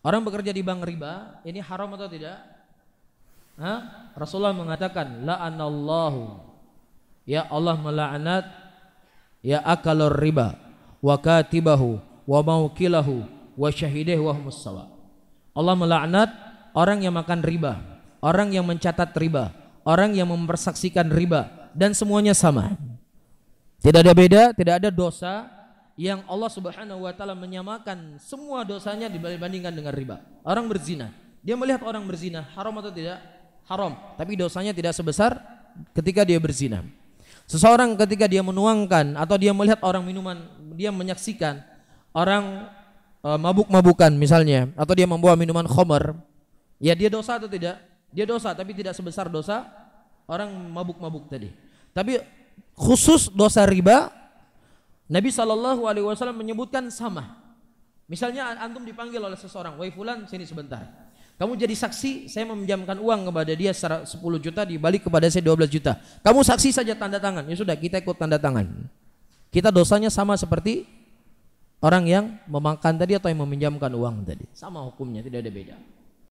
Orang bekerja di bank riba, ini haram atau tidak? Hah? Rasulullah mengatakan, la'anallahu, ya Allah melaknat, ya akalur riba, wa katibahu, wa maukilahu, wa syahidahu wa humus sawa. Allah melaknat orang yang makan riba, orang yang mencatat riba, orang yang mempersaksikan riba, dan semuanya sama. Tidak ada beda, tidak ada dosa yang Allah Subhanahu wa taala menyamakan semua dosanya dibandingkan dengan riba. Orang berzina, dia melihat orang berzina, haram atau tidak? Haram, tapi dosanya tidak sebesar ketika dia berzina. Seseorang ketika dia menuangkan atau dia melihat orang minuman, dia menyaksikan orang mabuk-mabukan misalnya, atau dia membawa minuman khamar, ya dia dosa atau tidak? Dia dosa, tapi tidak sebesar dosa orang mabuk-mabuk tadi. Tapi khusus dosa riba, Nabi SAW menyebutkan sama. Misalnya antum dipanggil oleh seseorang, wahai fulan sini sebentar, kamu jadi saksi, saya meminjamkan uang kepada dia 10 juta, dibalik kepada saya 12 juta. Kamu saksi saja, tanda tangan. Ya sudah, kita ikut tanda tangan. Kita dosanya sama seperti orang yang memakan tadi atau yang meminjamkan uang tadi. Sama hukumnya, tidak ada beda.